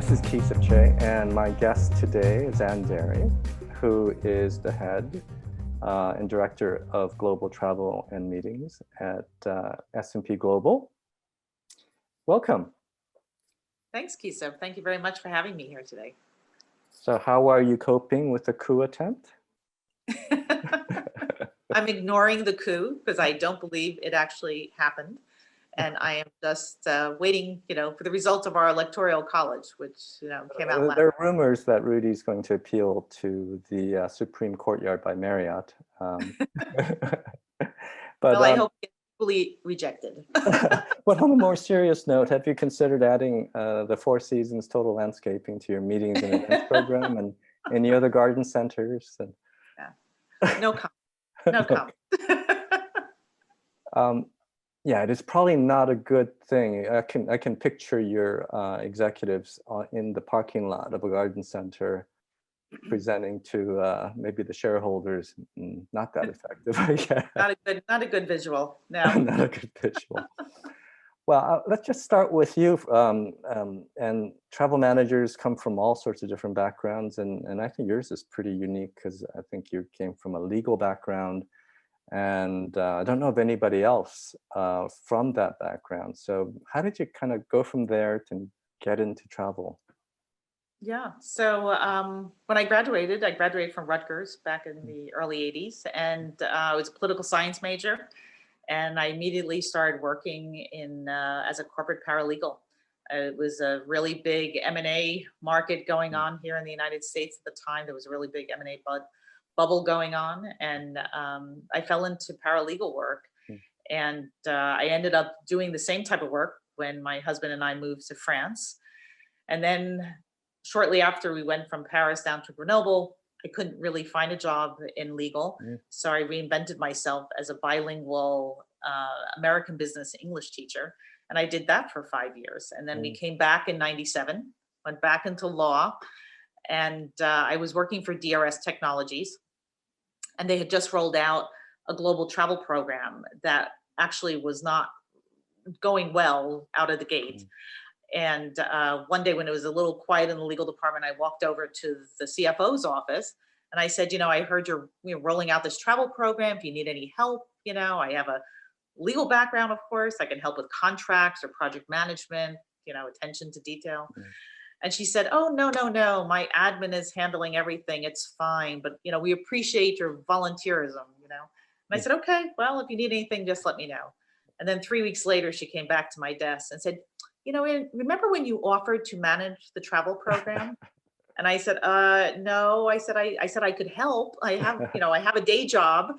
This is Keesup Choe, and my guest today is Ann Dery, who is the head and director of global travel and meetings at S&P Global. Welcome. Thanks, Keesup. Thank you very much for having me here today. So how are you coping with the coup attempt? I'm ignoring the coup because I don't believe it actually happened. And I am just waiting, for the results of our electoral college, which, came out last. There are rumors that Rudy's going to appeal to the Supreme Courtyard by Marriott. Well, I hope it's fully rejected. But on a more serious note, have you considered adding the Four Seasons Total Landscaping to your meetings and events program and any other garden centers? And... Yeah. No comment. No comment. Yeah, it is probably not a good thing. I can picture your executives in the parking lot of a garden center presenting to maybe the shareholders. Not that effective. Yeah. Not a good visual. No. Not a good visual. Well, let's just start with you. And travel managers come from all sorts of different backgrounds, and I think yours is pretty unique because I think you came from a legal background. And I don't know of anybody else from that background. So how did you kind of go from there to get into travel? Yeah, so when I graduated from Rutgers back in the early 80s, and I was a political science major, and I immediately started working in as a corporate paralegal. It was a really big M&A market going on here in the United States at the time. There was a really big M&A bubble going on, and I fell into paralegal work, and I ended up doing the same type of work when my husband and I moved to France. And then shortly after we went from Paris down to Grenoble, I couldn't really find a job in legal. So I reinvented myself as a bilingual American business English teacher. And I did that for 5 years. And then we came back in 97, went back into law. And I was working for DRS Technologies. And they had just rolled out a global travel program that actually was not going well out of the gate. And one day when it was a little quiet in the legal department, I walked over to the CFO's office and I said, I heard you're rolling out this travel program. If you need any help, I have a legal background, of course. I can help with contracts or project management, attention to detail. And she said, oh, no, my admin is handling everything. It's fine. But, we appreciate your volunteerism, And I said, okay, well, if you need anything, just let me know. And then 3 weeks later, she came back to my desk and said, remember when you offered to manage the travel program? And I said, no, I said I could help. I have, I have a day job.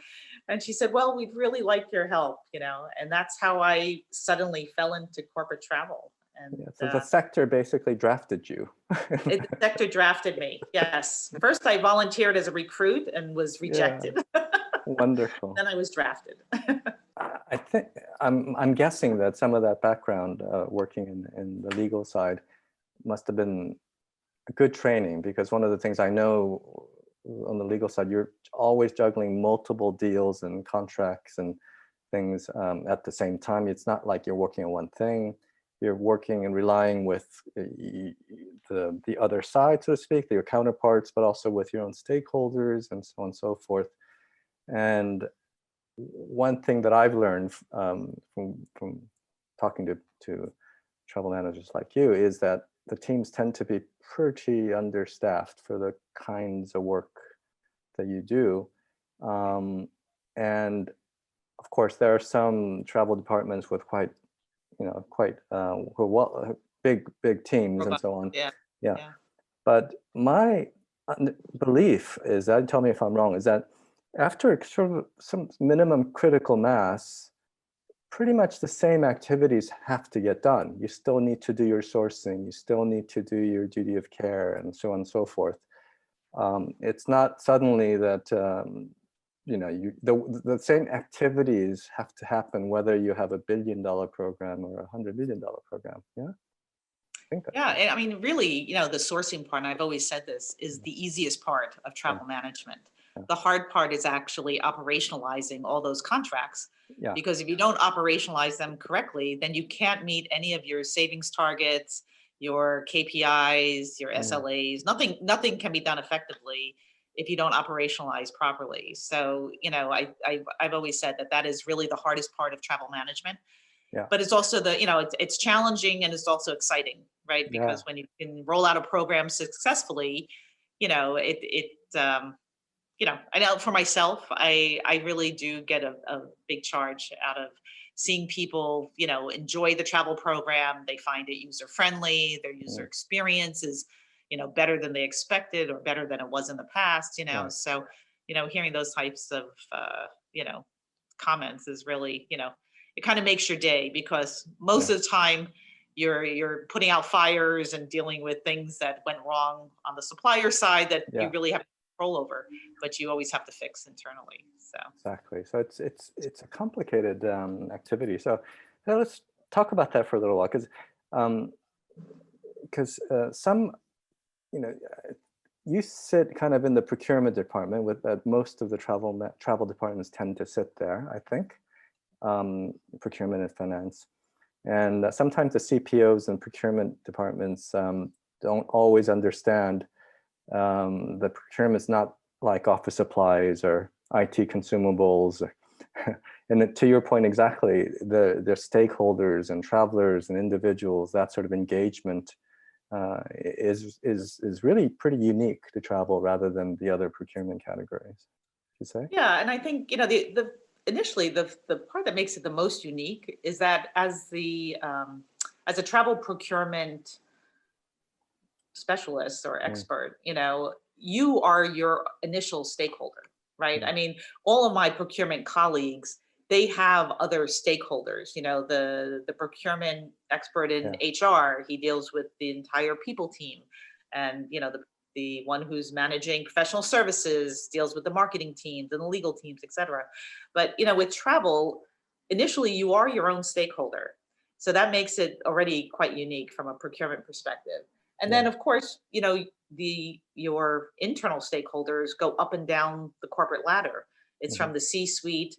And she said, well, we'd really like your help, and that's how I suddenly fell into corporate travel. And so the sector basically drafted you. The sector drafted me, yes. First, I volunteered as a recruit and was rejected. Yeah. Wonderful. Then I was drafted. I think I'm guessing that some of that background working in the legal side must have been good training, because one of the things I know on the legal side, you're always juggling multiple deals and contracts and things at the same time. It's not like you're working on one thing. You're working and relying with the other side, so to speak, your counterparts, but also with your own stakeholders and so on and so forth. And one thing that I've learned from talking to travel managers like you is that the teams tend to be pretty understaffed for the kinds of work that you do. And of course, there are some travel departments with quite big teams and so on. Yeah. But my belief is that, tell me if I'm wrong, is that after sort of some minimum critical mass, pretty much the same activities have to get done. You still need to do your sourcing, you still need to do your duty of care, and so on and so forth. It's not suddenly that the same activities have to happen whether you have $1 billion program or a $100 million program. Yeah. Yeah, I mean, really, the sourcing part, and I've always said this, is the easiest part of travel management. The hard part is actually operationalizing all those contracts. Yeah. Because if you don't operationalize them correctly, then you can't meet any of your savings targets. your KPIs, your Mm. SLAs. Nothing can be done effectively if you don't operationalize properly. So, I've always said that is really the hardest part of travel management. Yeah. But it's also it's challenging and it's also exciting, right? Yeah. Because when you can roll out a program successfully, I know for myself, I really do get a big charge out of seeing people, enjoy the travel program. They find it user friendly. Their user Mm. experience is, better than they expected or better than it was in the past. Right. So, hearing those types of, comments is really, it kind of makes your day, because most Yeah. of the time you're putting out fires and dealing with things that went wrong on the supplier side that you Yeah. really have control over, but you always have to fix internally. So Exactly. So it's a complicated activity. So let's talk about that for a little while, because some, you know, you sit kind of in the procurement department with most of the travel departments tend to sit there, I think, procurement and finance. And sometimes the CPOs and procurement departments don't always understand the procurement is not like office supplies or IT consumables. And to your point exactly, the stakeholders and travelers and individuals, that sort of engagement is really pretty unique to travel rather than the other procurement categories, you say? yeah, and I think the initially the part that makes it the most unique is that as a travel procurement specialist or Mm, expert, you are your initial stakeholder, right? mm, I mean, all of my procurement colleagues, they have other stakeholders. The procurement expert in yeah, HR, he deals with the entire people team, and the one who's managing professional services deals with the marketing teams and the legal teams, etc. But with travel, initially you are your own stakeholder, so that makes it already quite unique from a procurement perspective. And then, yeah. of course, your internal stakeholders go up and down the corporate ladder. It's Mhm. from the C-suite,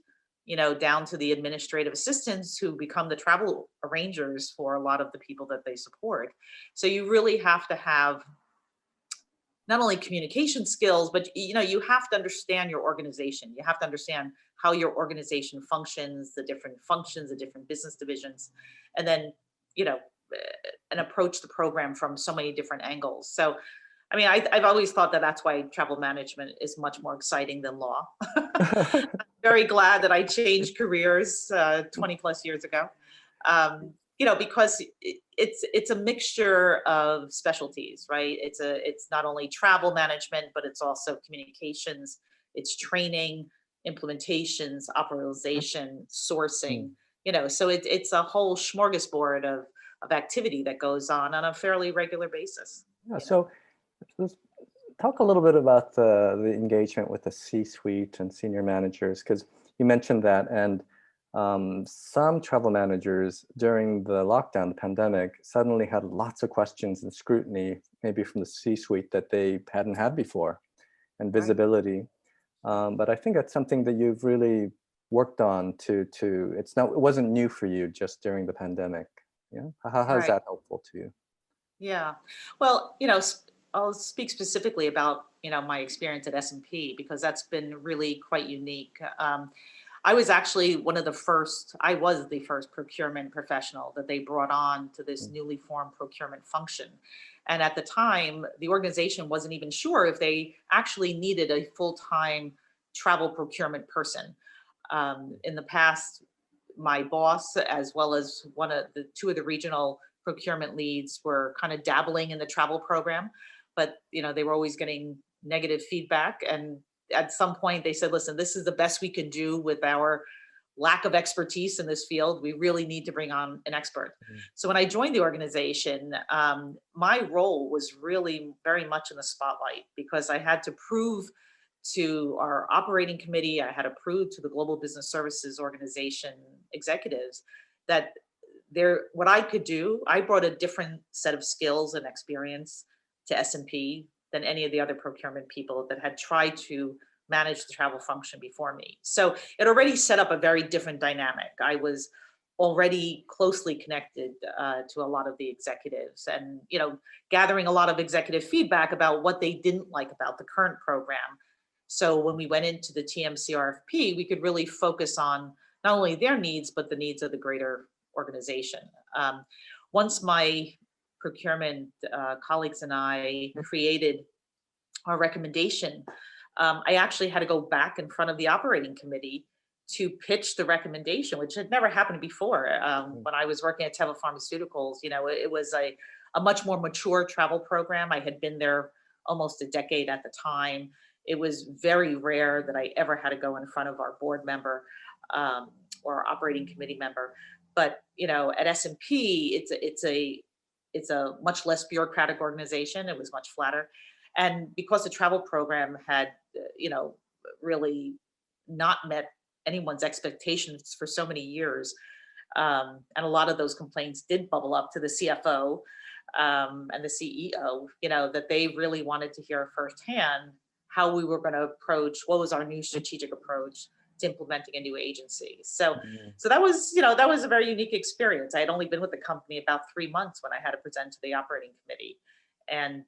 down to the administrative assistants who become the travel arrangers for a lot of the people that they support. So you really have to have not only communication skills, but you have to understand your organization. You have to understand how your organization functions, the different functions, the different business divisions, and then you know and approach the program from so many different angles. So I mean, I've always thought that that's why travel management is much more exciting than law. Very glad that I changed careers 20 plus years ago. Because it's a mixture of specialties, right? It's not only travel management, but it's also communications, it's training, implementations, operationalization, sourcing. Mm. So it's a whole smorgasbord of activity that goes on a fairly regular basis. Yeah, so let's talk a little bit about the engagement with the C-suite and senior managers, because you mentioned that, and some travel managers during the lockdown, the pandemic, suddenly had lots of questions and scrutiny, maybe from the C-suite that they hadn't had before, and Right. visibility. But I think that's something that you've really worked on it wasn't new for you just during the pandemic. Yeah, how is Right. that helpful to you? Yeah. Well, I'll speak specifically about, my experience at S&P, because that's been really quite unique. I was actually I was the first procurement professional that they brought on to this Mm, newly formed procurement function. And at the time, the organization wasn't even sure if they actually needed a full-time travel procurement person. In the past, my boss, as well as two of the regional procurement leads, were kind of dabbling in the travel program, but they were always getting negative feedback. And at some point, they said, "Listen, this is the best we can do with our lack of expertise in this field. We really need to bring on an expert." mm, So when I joined the organization, my role was really very much in the spotlight, because I had to prove to our operating committee, I had to prove to the Global Business Services Organization executives that what I could do. I brought a different set of skills and experience to S&P than any of the other procurement people that had tried to manage the travel function before me. So it already set up a very different dynamic. I was already closely connected to a lot of the executives, and gathering a lot of executive feedback about what they didn't like about the current program. So when we went into the TMC RFP, we could really focus on not only their needs, but the needs of the greater organization. Once my procurement colleagues and I created our recommendation, I actually had to go back in front of the operating committee to pitch the recommendation, which had never happened before. When I was working at Teva Pharmaceuticals, it was a much more mature travel program. I had been there almost a decade at the time. It was very rare that I ever had to go in front of our board member or operating committee member. But at S&P, it's a much less bureaucratic organization. It was much flatter, and because the travel program had really not met anyone's expectations for so many years, and a lot of those complaints did bubble up to the CFO and the CEO, that they really wanted to hear firsthand how we were going to approach, what was our new strategic approach to implementing a new agency. So that was a very unique experience. I had only been with the company about 3 months when I had to present to the operating committee. And,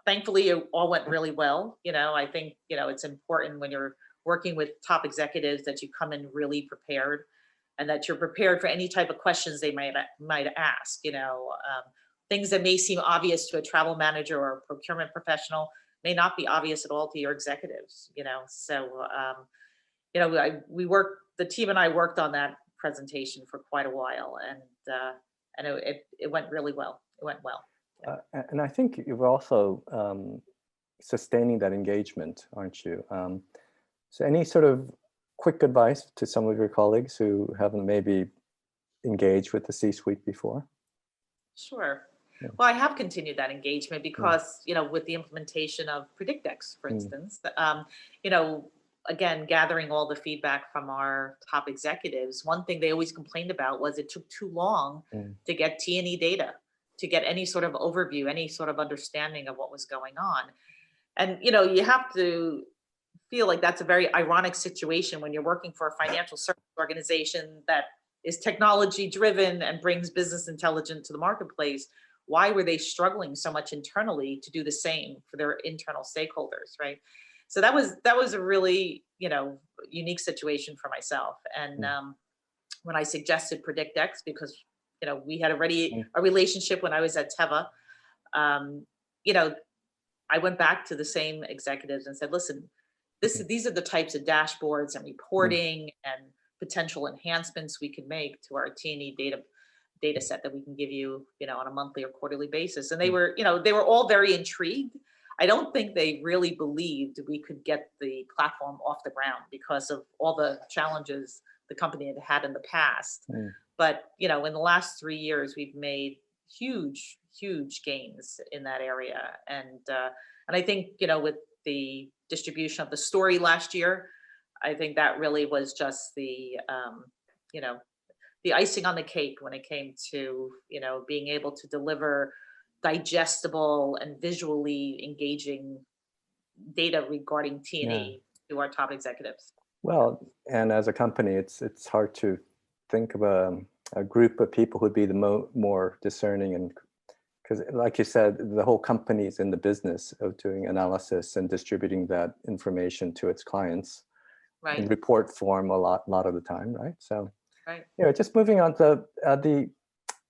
thankfully it all went really well. I think, it's important when you're working with top executives that you come in really prepared, and that you're prepared for any type of questions they might ask. Things that may seem obvious to a travel manager or a procurement professional may not be obvious at all to your executives. So the team and I worked on that presentation for quite a while, and it went really well. It went well. And I think you're also sustaining that engagement, aren't you? So any sort of quick advice to some of your colleagues who haven't maybe engaged with the C-suite before? Sure. Yeah. Well, I have continued that engagement because, with the implementation of PredictX, for instance, again, gathering all the feedback from our top executives, one thing they always complained about was it took too long to get T&E data, to get any sort of overview, any sort of understanding of what was going on. And, you have to feel like that's a very ironic situation when you're working for a financial service organization that is technology driven and brings business intelligence to the marketplace. Why were they struggling so much internally to do the same for their internal stakeholders, right? So that was a really, unique situation for myself. And when I suggested PredictX, because, we had already a relationship when I was at Teva, I went back to the same executives and said, listen, these are the types of dashboards and reporting and potential enhancements we can make to our T&E data set that we can give you, on a monthly or quarterly basis. And they were all very intrigued. I don't think they really believed we could get the platform off the ground because of all the challenges the company had had in the past. But, in the last 3 years, we've made huge, huge gains in that area. And I think, with the distribution of the story last year, I think that really was just the icing on the cake when it came to, being able to deliver digestible and visually engaging data regarding T&E to our top executives. Well, and as a company, it's hard to think of a group of people who'd be the more discerning, and because, like you said, the whole company is in the business of doing analysis and distributing that information to its clients in report form a lot of the time, right? So, just moving on to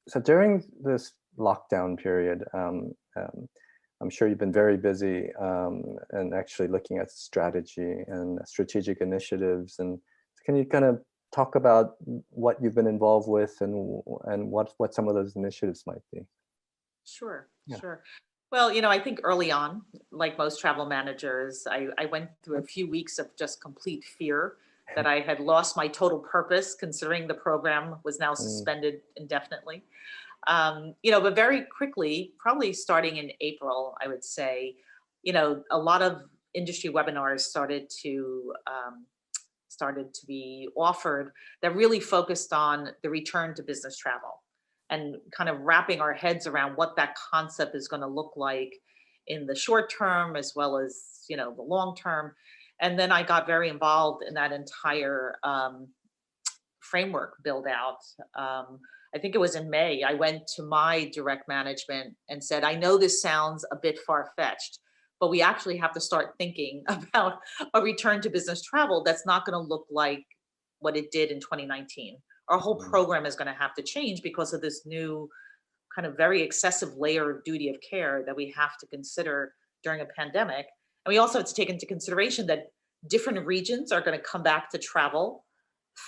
so during this lockdown period, I'm sure you've been very busy and actually looking at strategy and strategic initiatives. And can you kind of talk about what you've been involved with and what some of those initiatives might be? Sure. Well, I think early on, like most travel managers, I went through a few weeks of just complete fear that I had lost my total purpose, considering the program was now suspended indefinitely. But very quickly, probably starting in April, I would say, a lot of industry webinars started to be offered that really focused on the return to business travel, and kind of wrapping our heads around what that concept is going to look like in the short term as well as, the long term. And then I got very involved in that entire framework build out. I think it was in May, I went to my direct management and said, I know this sounds a bit far-fetched, but we actually have to start thinking about a return to business travel that's not going to look like what it did in 2019. Our whole program is going to have to change because of this new kind of very excessive layer of duty of care that we have to consider during a pandemic. And we also have to take into consideration that different regions are going to come back to travel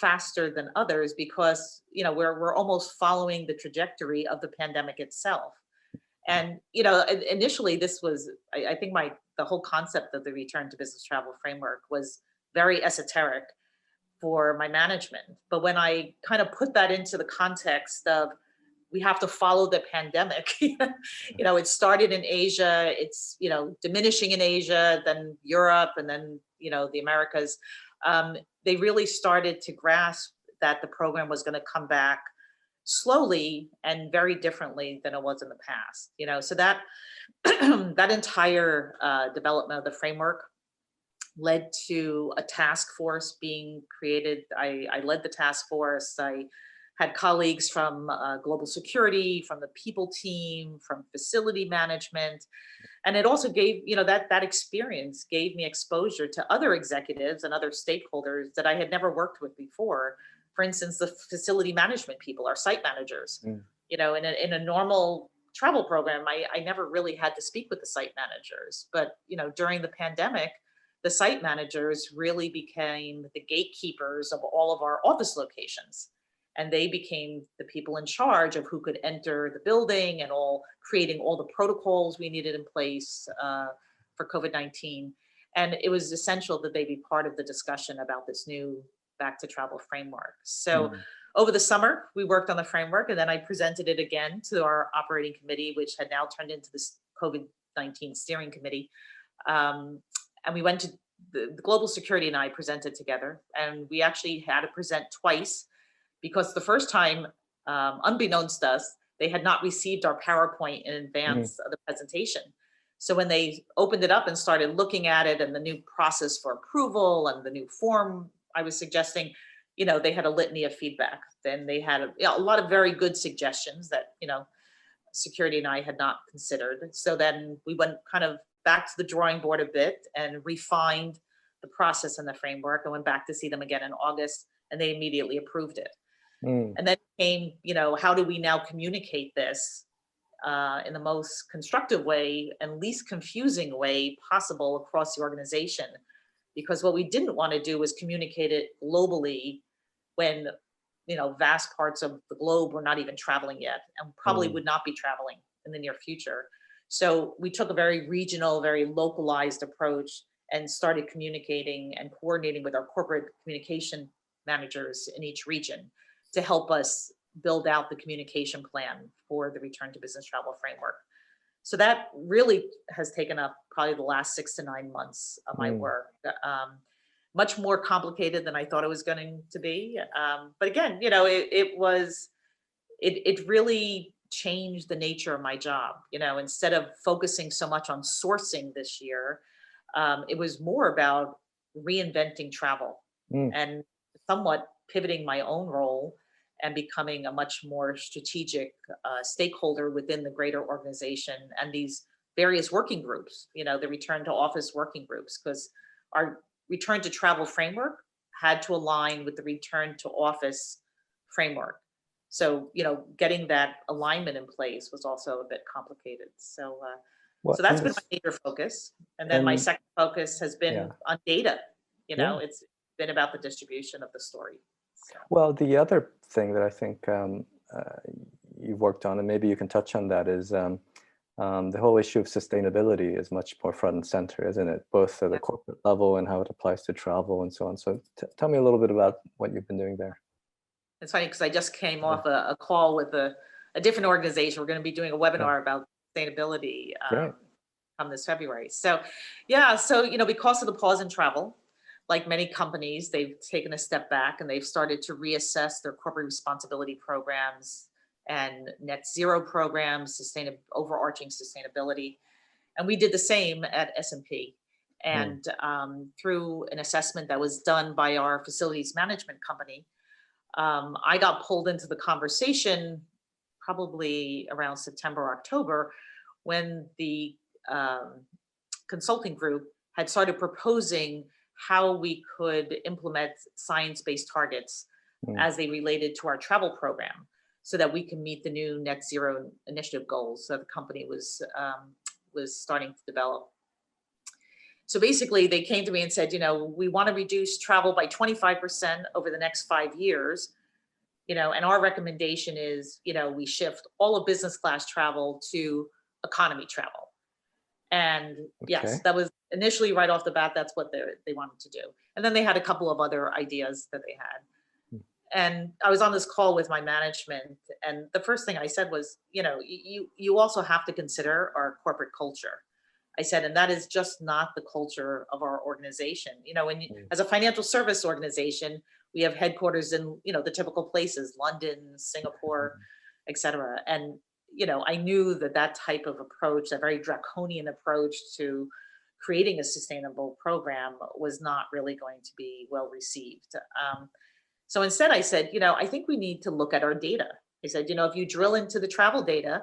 faster than others because, you know, we're almost following the trajectory of the pandemic itself. And, you know, initially this was, I think the whole concept of the return to business travel framework was very esoteric for my management. But when I kind of put that into the context of we have to follow the pandemic, you know, it started in Asia, it's, you know, diminishing in Asia, then Europe, and then, you know, the Americas. They really started to grasp that the program was going to come back slowly and very differently than it was in the past, you know. So that that entire development of the framework led to a task force being created. I led the task force. I had colleagues from global security, from the people team, from facility management. And it also gave, you know, that experience gave me exposure to other executives and other stakeholders that I had never worked with before. For instance, the facility management people, our site managers. You know, in a normal travel program, I never really had to speak with the site managers. But, you know, during the pandemic, the site managers really became the gatekeepers of all of our office locations. And they became the people in charge of who could enter the building and creating all the protocols we needed in place for COVID-19. And it was essential that they be part of the discussion about this new back to travel framework. So over the summer, we worked on the framework, and then I presented it again to our operating committee, which had now turned into this COVID-19 steering committee. And we went to the global security, and I presented together, and we actually had to present twice because the first time, unbeknownst to us, they had not received our PowerPoint in advance of the presentation. So when they opened it up and started looking at it and the new process for approval and the new form I was suggesting, you know, they had a litany of feedback. Then they had a lot of very good suggestions that, you know, security and I had not considered. So then we went kind of back to the drawing board a bit and refined the process and the framework, and went back to see them again in August, and they immediately approved it. And then came, you know, how do we now communicate this in the most constructive way and least confusing way possible across the organization? Because what we didn't want to do was communicate it globally when, you know, vast parts of the globe were not even traveling yet and probably would not be traveling in the near future. So we took a very regional, very localized approach and started communicating and coordinating with our corporate communication managers in each region to help us build out the communication plan for the return to business travel framework. So that really has taken up probably the last 6 to 9 months of my work. Much more complicated than I thought it was going to be. But again, you know, it really changed the nature of my job. You know, instead of focusing so much on sourcing this year, it was more about reinventing travel and somewhat pivoting my own role and becoming a much more strategic stakeholder within the greater organization and these various working groups, you know, the return to office working groups, because our return to travel framework had to align with the return to office framework. So, you know, getting that alignment in place was also a bit complicated. So, so that's been my major focus. And then my second focus has been on data. You know, it's been about the distribution of the story. So. Well, the other thing that I think you've worked on, and maybe you can touch on that, is the whole issue of sustainability is much more front and center, isn't it? Both at the corporate level and how it applies to travel and so on. So tell me a little bit about what you've been doing there. It's funny because I just came off a call with a different organization. We're going to be doing a webinar about sustainability come this February. So, yeah, so, you know, because of the pause in travel, like many companies, they've taken a step back and they've started to reassess their corporate responsibility programs and net zero programs, overarching sustainability. And we did the same at S&P. And through an assessment that was done by our facilities management company, I got pulled into the conversation probably around September, October, when the consulting group had started proposing how we could implement science-based targets as they related to our travel program so that we can meet the new net zero initiative goals that the company was starting to develop. So basically they came to me and said, we want to reduce travel by 25% over the next 5 years, and our recommendation is, we shift all of business class travel to economy travel. And yes, that was initially right off the bat, that's what they wanted to do. And then they had a couple of other ideas that they had. And I was on this call with my management, and the first thing I said was, you also have to consider our corporate culture. I said, and that is just not the culture of our organization. As a financial service organization, we have headquarters in, the typical places, London, Singapore, et cetera. And, I knew that type of approach, that very draconian approach to creating a sustainable program was not really going to be well received. So instead I said, I think we need to look at our data. I said, if you drill into the travel data,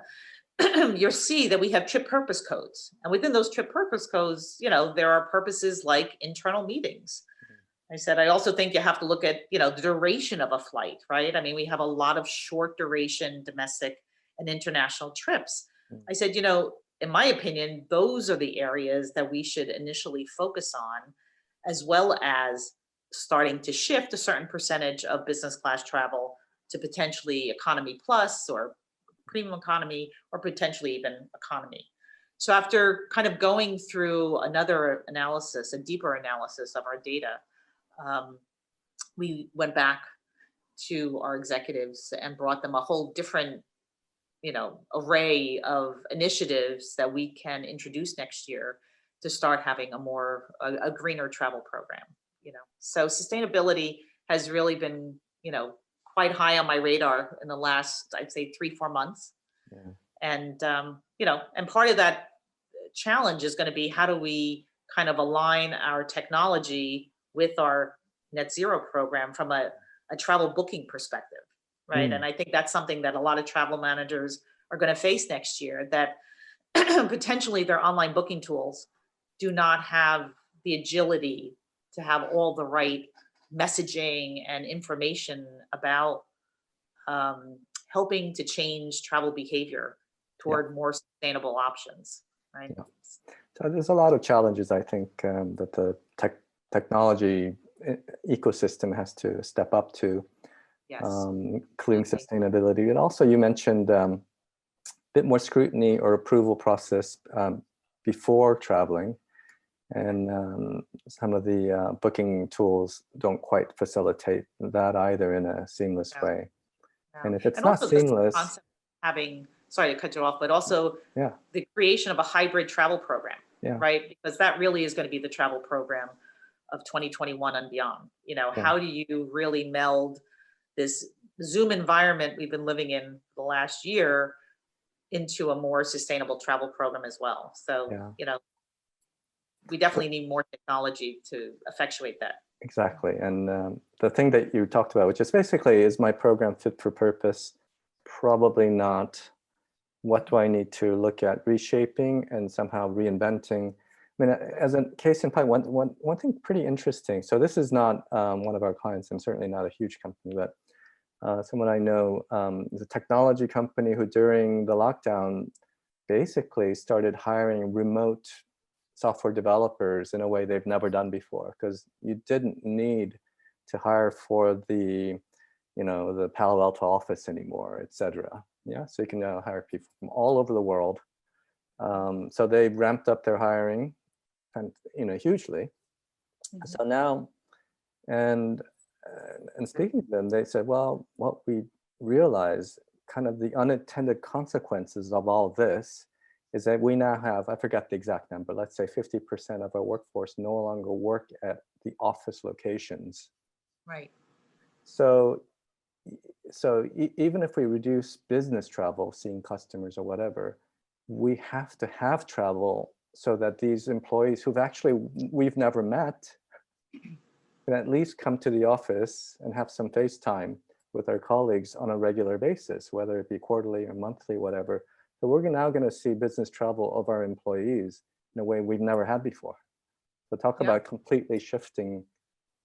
you'll see that we have trip purpose codes. And within those trip purpose codes, there are purposes like internal meetings. I said, I also think you have to look at, the duration of a flight, right? I mean, we have a lot of short duration domestic and international trips. I said, in my opinion, those are the areas that we should initially focus on, as well as starting to shift a certain percentage of business class travel to potentially economy plus or premium economy, or potentially even economy. So after kind of going through another analysis, a deeper analysis of our data, we went back to our executives and brought them a whole different, array of initiatives that we can introduce next year to start having a greener travel program. So sustainability has really been, quite high on my radar in the last, I'd say 3-4 months. And, and part of that challenge is going to be, how do we kind of align our technology with our net zero program from a travel booking perspective, right? And I think that's something that a lot of travel managers are going to face next year, that potentially their online booking tools do not have the agility to have all the right messaging and information about helping to change travel behavior toward more sustainable options, right? So there's a lot of challenges, I think, that the technology ecosystem has to step up to, including sustainability. And also you mentioned a bit more scrutiny or approval process before traveling. And some of the booking tools don't quite facilitate that either in a seamless way. And if it's not seamless, sorry to cut you off, but also the creation of a hybrid travel program, right? Because that really is going to be the travel program of 2021 and beyond. How do you really meld this Zoom environment we've been living in the last year into a more sustainable travel program as well? So, we definitely need more technology to effectuate that. Exactly. And the thing that you talked about, which is basically, is my program fit for purpose? Probably not. What do I need to look at reshaping and somehow reinventing? I mean, as a case in point, one thing pretty interesting. So this is not one of our clients, and certainly not a huge company, but someone I know is a technology company who during the lockdown basically started hiring remote software developers in a way they've never done before, because you didn't need to hire for the, the Palo Alto office anymore, et cetera. So you can now hire people from all over the world. So they ramped up their hiring, and hugely. So now, and speaking to them, they said, well, what we realized, kind of the unintended consequences of all this, is that we now have, I forget the exact number, let's say 50% of our workforce no longer work at the office locations. Right. So even if we reduce business travel, seeing customers or whatever, we have to have travel so that these employees we've never met can at least come to the office and have some face time with our colleagues on a regular basis, whether it be quarterly or monthly, whatever. So we're now going to see business travel of our employees in a way we've never had before. So talk Yeah. about completely shifting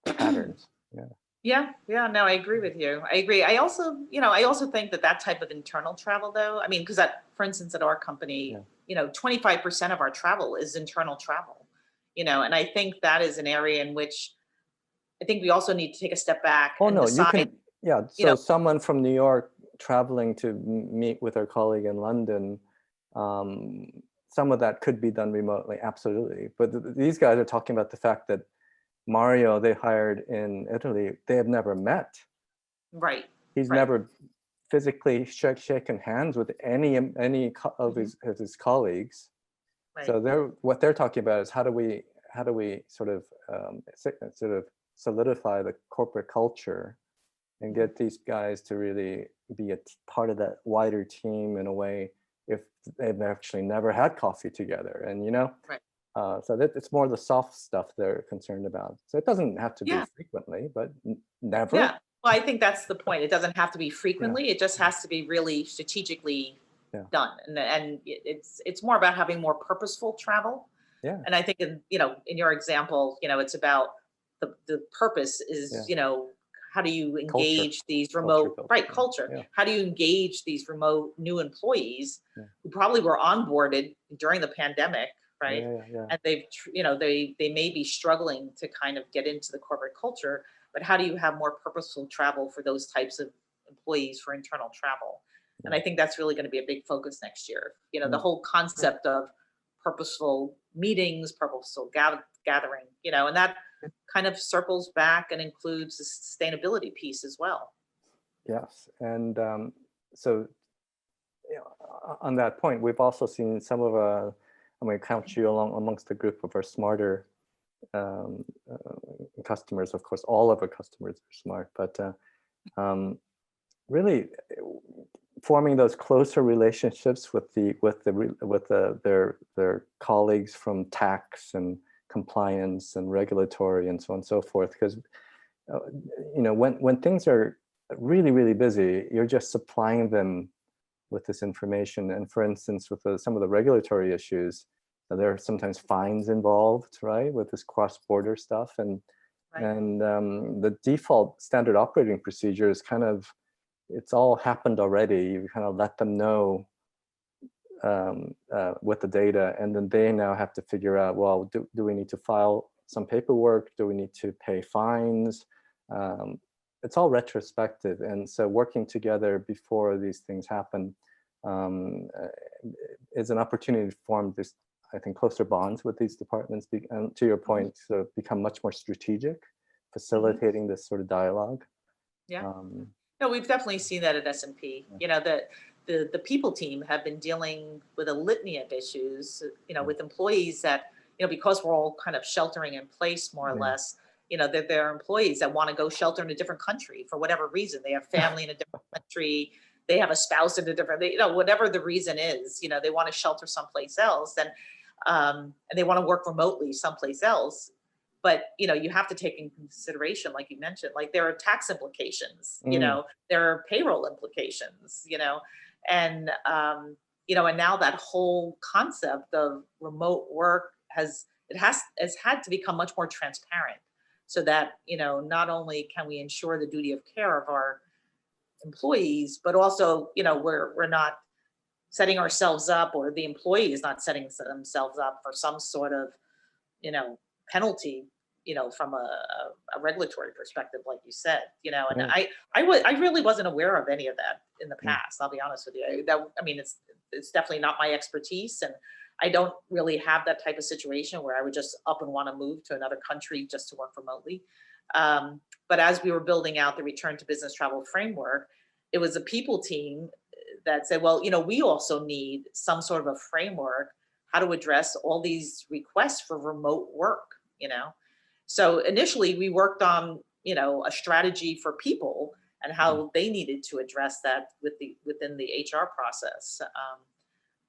patterns. Yeah, no, I agree with you. I agree. I also think that type of internal travel though, I mean, because for instance, at our company, 25% of our travel is internal travel, and I think that is an area in which I think we also need to take a step back Oh and no, you decide, can, so someone from New York traveling to meet with our colleague in London, some of that could be done remotely, absolutely. But these guys are talking about the fact that Mario they hired in Italy, they have never met. right. He's Right. never physically shaken hands with any of his colleagues. Right. So what they're talking about is how do we sort of solidify the corporate culture and get these guys to really be a part of that wider team in a way if they've actually never had coffee together, and Right. so that it's more the soft stuff they're concerned about. So it doesn't have to be Yeah. frequently, but never. Yeah. Well, I think that's the point. It doesn't have to be Yeah. frequently. It just has to be really strategically Yeah. done. And it's more about having more purposeful travel. Yeah. And I think in your example, it's about the purpose is, how do you engage these remote, culture? Yeah. How do you engage these remote new employees Yeah. who probably were onboarded during the pandemic, right? Yeah. And they may be struggling to kind of get into the corporate culture, but how do you have more purposeful travel for those types of employees for internal travel? And I think that's really going to be a big focus next year. The whole concept of purposeful meetings, purposeful gathering, and that kind of circles back and includes the sustainability piece as well. Yes, and so on that point, we've also seen some of I'm going to count you along amongst the group of our smarter customers. Of course, all of our customers are smart, but really forming those closer relationships with their colleagues from tax and compliance and regulatory and so on and so forth. Because when things are really, really busy, you're just supplying them with this information. And for instance, with some of the regulatory issues, there are sometimes fines involved, right, with this cross-border stuff. And the default standard operating procedure is kind of, it's all happened already. You kind of let them know with the data, and then they now have to figure out, well, do we need to file some paperwork? Do we need to pay fines? It's all retrospective, and so working together before these things happen is an opportunity to form this, I think, closer bonds with these departments, and to your point, sort of become much more strategic, facilitating this sort of dialogue. Yeah. No, we've definitely seen that at S&P. That the people team have been dealing with a litany of issues, with employees that, because we're all kind of sheltering in place more or less, that there are employees that want to go shelter in a different country for whatever reason. They have family in a different country. They have a spouse in a different, whatever the reason is, they want to shelter someplace else, and they want to work remotely someplace else. But, you have to take in consideration, like you mentioned, like there are tax implications, there are payroll implications, and, and now that whole concept of remote work has had to become much more transparent, so that, not only can we ensure the duty of care of our employees, but also, we're not setting ourselves up, or the employee is not setting themselves up for some sort of, penalty, from a regulatory perspective, like you said, and I really wasn't aware of any of that in the past. I'll be honest with you. It's definitely not my expertise, and I don't really have that type of situation where I would just up and want to move to another country just to work remotely. But as we were building out the return to business travel framework, it was a people team that said, well, we also need some sort of a framework how to address all these requests for remote work, So initially we worked on, a strategy for people and how they needed to address that within the HR process.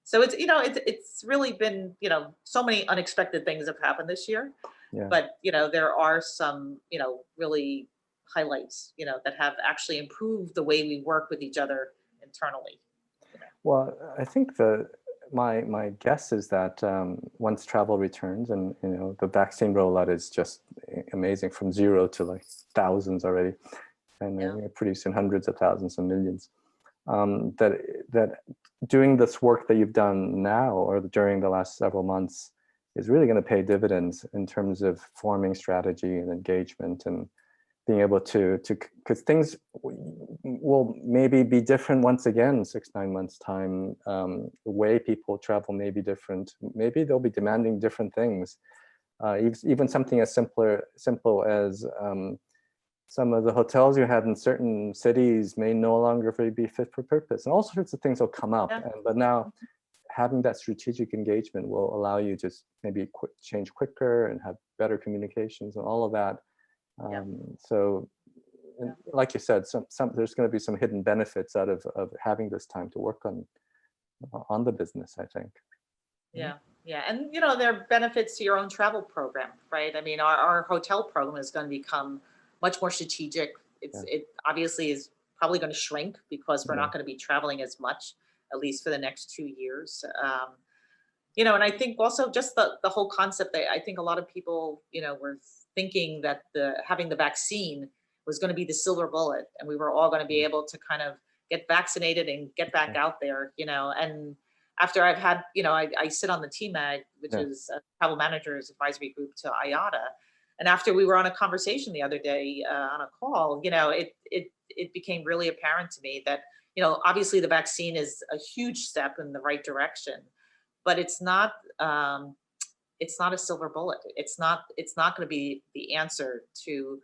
So it's really been, so many unexpected things have happened this year, but, there are some, really highlights, that have actually improved the way we work with each other internally. Well, I think my guess is that once travel returns, and the vaccine rollout is just amazing, from zero to like thousands already, and pretty soon hundreds of thousands and millions. That doing this work that you've done now or during the last several months is really going to pay dividends in terms of forming strategy and engagement, and being able to because things will maybe be different once again 6-9 months time. The way people travel may be different. Maybe they'll be demanding different things. Even something as simple as some of the hotels you had in certain cities may no longer be fit for purpose, and all sorts of things will come up. But now having that strategic engagement will allow you to maybe change quicker and have better communications and all of that. So like you said, there's going to be some hidden benefits out of having this time to work on the business, I think. Yeah. And there are benefits to your own travel program, right? I mean, our hotel program is going to become much more strategic. It obviously is probably going to shrink because we're not going to be traveling as much, at least for the next 2 years. And I think also just the whole concept that I think a lot of people, were thinking that having the vaccine was going to be the silver bullet, and we were all going to be able to kind of get vaccinated and get back out there, and after I've had, I sit on the TMAG, which is a travel managers advisory group to IATA. And after we were on a conversation the other day on a call, it became really apparent to me that, obviously the vaccine is a huge step in the right direction, but it's not a silver bullet. It's not going to be the answer to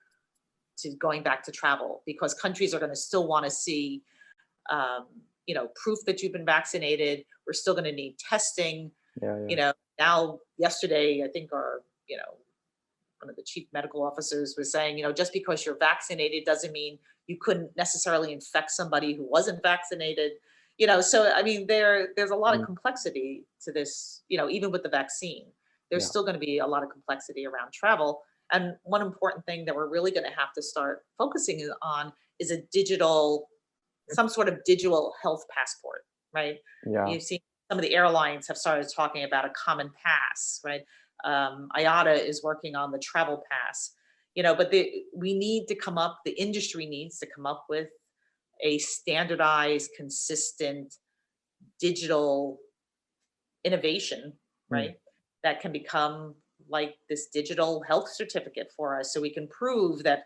going back to travel, because countries are going to still want to see, proof that you've been vaccinated. We're still going to need testing. Now yesterday, I think one of the chief medical officers was saying, just because you're vaccinated doesn't mean you couldn't necessarily infect somebody who wasn't vaccinated. So I mean, there's a lot of complexity to this, even with the vaccine. There's still going to be a lot of complexity around travel. And one important thing that we're really going to have to start focusing on is some sort of digital health passport, right? You've seen some of the airlines have started talking about a common pass, right? IATA is working on the travel pass, but the industry needs to come up with a standardized, consistent digital innovation, right? That can become like this digital health certificate for us, so we can prove that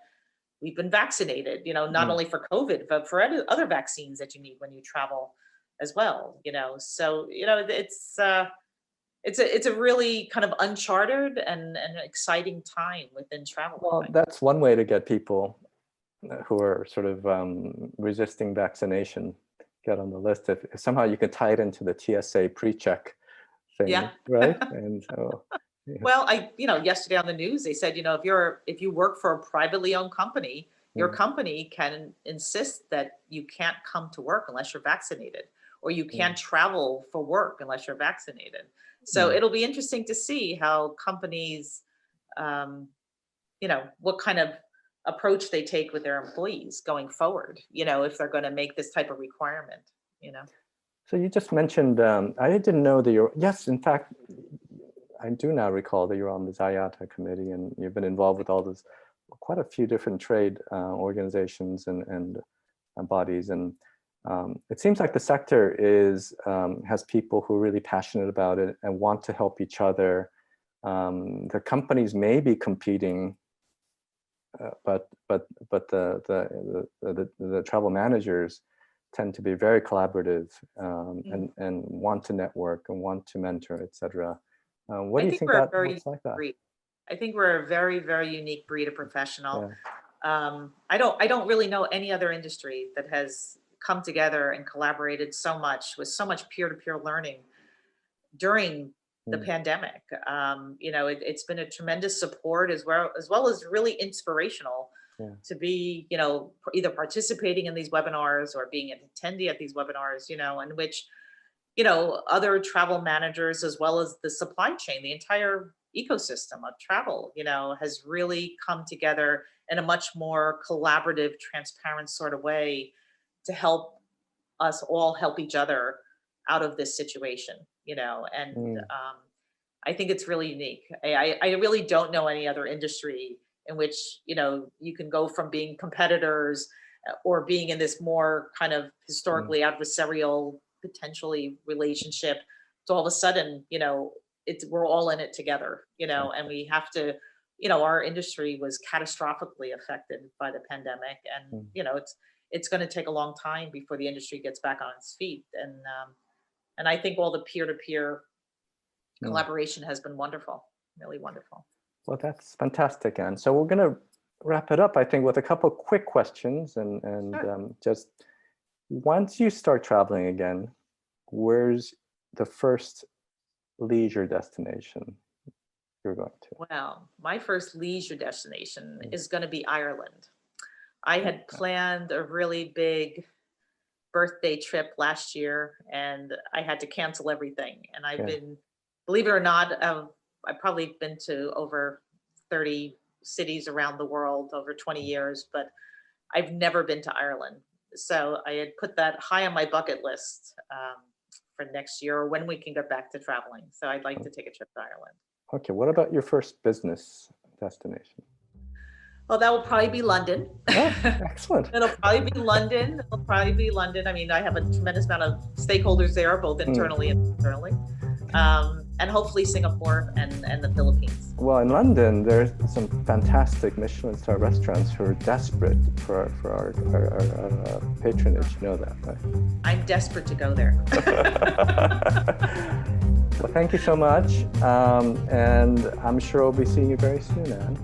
we've been vaccinated, not only for COVID, but for other vaccines that you need when you travel as well, So, it's a really kind of uncharted and an exciting time within travel. Well, that's one way to get people who are sort of resisting vaccination get on the list. If somehow you could tie it into the TSA pre-check thing, right? And so, well, yesterday on the news, they said, if you work for a privately owned company, your company can insist that you can't come to work unless you're vaccinated, or you can't travel for work unless you're vaccinated. So it'll be interesting to see how companies, what kind of approach they take with their employees going forward, if they're going to make this type of requirement, So you just mentioned, I didn't know that yes, in fact, I do now recall that you're on the IATA committee, and you've been involved with all this, quite a few different trade organizations and bodies. And it seems like the sector has people who are really passionate about it and want to help each other. The companies may be competing, but the travel managers tend to be very collaborative and want to network and want to mentor, etc. What do you think that looks like that? I think we're a very, very unique breed of professional. I don't really know any other industry that has come together and collaborated so much with so much peer-to-peer learning during the pandemic. It's been a tremendous support as well as really inspirational to be, either participating in these webinars or being an attendee at these webinars, in which, other travel managers, as well as the supply chain, the entire ecosystem of travel, has really come together in a much more collaborative, transparent sort of way to help us all help each other out of this situation, and I think it's really unique. I really don't know any other industry in which, you can go from being competitors or being in this more kind of historically adversarial, potentially relationship to all of a sudden, we're all in it together, and we have to, our industry was catastrophically affected by the pandemic, and, it's going to take a long time before the industry gets back on its feet. And I think all the peer-to-peer collaboration has been wonderful, really wonderful. Well, that's fantastic, Ann. So we're going to wrap it up, I think, with a couple of quick questions. And Sure. just once you start traveling again, where's the first leisure destination you're going to? Well, my first leisure destination is going to be Ireland. I had planned a really big birthday trip last year, and I had to cancel everything. And I've been, believe it or not, I've probably been to over 30 cities around the world over 20 years, but I've never been to Ireland. So I had put that high on my bucket list for next year, or when we can get back to traveling. So I'd like to take a trip to Ireland. Okay, what about your first business destination? Well, that will probably be London. Oh, excellent. It'll probably be London. I mean, I have a tremendous amount of stakeholders there, both internally and externally. And hopefully Singapore and the Philippines. Well, in London, there's some fantastic Michelin star restaurants who are desperate for our patronage. You know that, right? I'm desperate to go there. Well, thank you so much. And I'm sure we'll be seeing you very soon, Ann.